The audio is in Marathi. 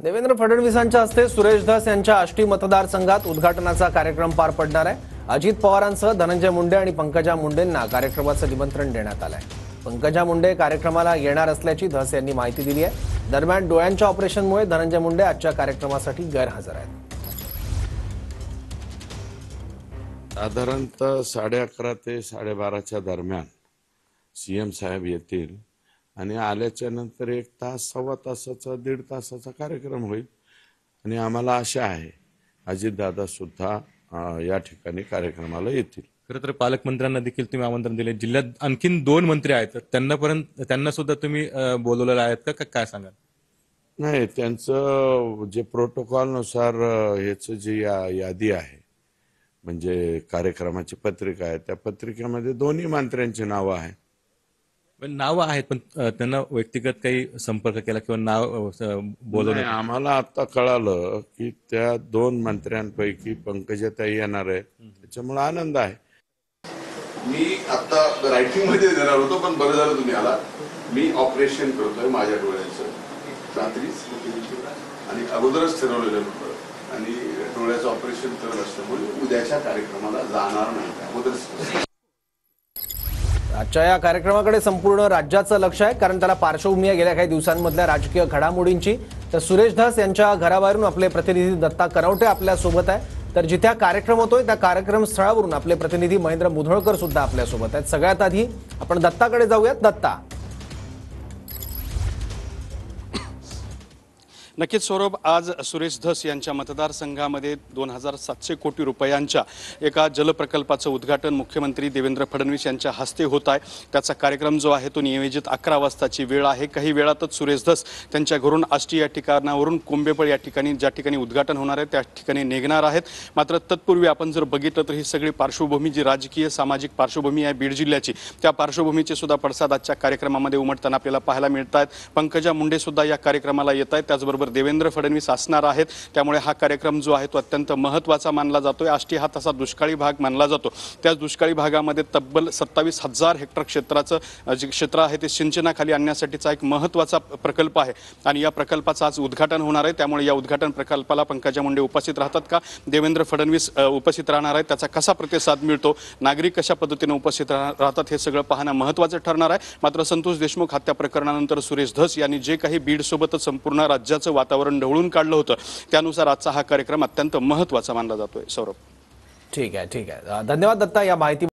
देवेंद्र फडणवीसांच्या हस्ते सुरेश धस यांच्या आष्टी मतदारसंघात उद्घाटनाचा कार्यक्रम पार पडणार आहे। अजित पवारांसह धनंजय मुंडे आणि पंकजा मुंडेंना कार्यक्रमाचं निमंत्रण देण्यात आलं आहे। पंकजा मुंडे कार्यक्रमाला येणार असल्याची धस यांनी माहिती दिली आहे। दरम्यान डोळ्यांच्या ऑपरेशनमुळे धनंजय मुंडे आजच्या कार्यक्रमासाठी गैरहजर आहेत। साधारणतः 11:30 ते 12:30च्या दरम्यान सीएम साहेब येतील आणि आल्याच्या नंतर 1 तास सव्वा तासाचा 1.5 तासाचा कार्यक्रम होईल आणि आम्हाला आशा आहे अजितदादा सुद्धा या ठिकाणी कार्यक्रमाला येतील। खरं तर पालकमंत्र्यांना देखील तुम्ही आमंत्रण दिले, जिल्ह्यात आणखीन 2 मंत्री आहेत, त्यांना सुद्धा तुम्ही बोलवलेलं आहेत का, काय सांगाल? नाही, त्यांचं जे प्रोटोकॉलनुसार ह्याचं जी यादी आहे म्हणजे कार्यक्रमाची पत्रिका आहे त्या पत्रिकेमध्ये 2 मंत्र्यांची नावं आहेत। नावं आहेत पण त्यांना व्यक्तिगत काही संपर्क केला किंवा नाव बोलवलं? आम्हाला आता कळालं की त्या 2 मंत्र्यांपैकी पंकजाताई येणार आहेत, त्याच्यामुळे आनंद आहे। मी आता रायटिंग मध्ये देणार होतो पण बरं झालं तुम्ही आला। मी ऑपरेशन करतोय माझ्या डोळ्याचं रात्रीच आणि अगोदरच ठरवलेलं होतं आणि डोळ्याचं ऑपरेशन करत असल्यामुळे उद्याच्या कार्यक्रमाला जाणार नाही, अगोदरच। आजच्या या कार्यक्रमाकडे संपूर्ण राज्याचं लक्ष आहे, कारण त्याला पार्श्वभूमी आहे गेल्या काही दिवसांमधल्या राजकीय घडामोडींची। तर सुरेश धस यांच्या घराबाहेरून आपले प्रतिनिधी दत्ता करवटे आपल्या सोबत आहे, तर जिथे कार्यक्रम होतोय त्या कार्यक्रम स्थळावरून आपले प्रतिनिधी महेंद्र मुधोळकर सुद्धा आपल्या सोबत आहेत। सगळ्यात आधी आपण दत्ताकडे जाऊयात। दत्ता, नक्कीच सौरभ, आज सुरेश धस यांच्या मतदारसंघामध्ये 2700 कोटी रुपयांच्या एका जलप्रकल्पाचं उद्घाटन मुख्यमंत्री देवेंद्र फडणवीस यांच्या हस्ते होत आहे। त्याचा कार्यक्रम जो आहे तो नियोजित 11 वाजताची वेळ आहे। काही वेळातच सुरेश धस त्यांच्या घरून आष्टी या ठिकाणावरून कोंबेपळ या ठिकाणी ज्या ठिकाणी उद्घाटन होणार आहे त्या ठिकाणी निघणार आहेत। मात्र तत्पूर्वी आपण जर बघितलं तर ही सगळी पार्श्वभूमी जी राजकीय सामाजिक पार्श्वभूमी आहे बीड जिल्ह्याची, त्या पार्श्वभूमीचे सुद्धा पडसाद आजच्या कार्यक्रमामध्ये उमटताना आपल्याला पाहायला मिळत आहेत। पंकजा मुंडे सुद्धा या कार्यक्रमाला येत आहेत, त्याचबरोबर देवेंद्र फडणवीस असणार आहेत, त्यामुळे हा कार्यक्रम जो आहे तो अत्यंत महत्त्वाचा मानला जातोय। आष्टी हा तसा दुष्काळी भाग मानला जातो, त्याच दुष्काळी भागामध्ये तब्बल 27,000 हेक्टर क्षेत्राचं जे क्षेत्र आहे ते सिंचनाखाली आणण्यासाठीचा एक महत्त्वाचा प्रकल्प आहे आणि या प्रकल्पाचं आज उद्घाटन होणार आहे। त्यामुळे या उद्घाटन प्रकल्पाला पंकजा मुंडे उपस्थित राहतात का, देवेंद्र फडणवीस उपस्थित राहणार आहेत, त्याचा कसा प्रतिसाद मिळतो, नागरिक कशा पद्धतीने उपस्थित राहतात हे सगळं पाहणं महत्त्वाचं ठरणार आहे। मात्र संतोष देशमुख हत्या प्रकरणानंतर सुरेश धस यांनी जे काही बीडसोबतच संपूर्ण राज्याचं वातावरण ढवळून काढलं होतं त्यानुसार आजचा हा कार्यक्रम अत्यंत महत्त्वाचा मानला जातोय। सौरभ, ठीक आहे, धन्यवाद दत्ता या माहिती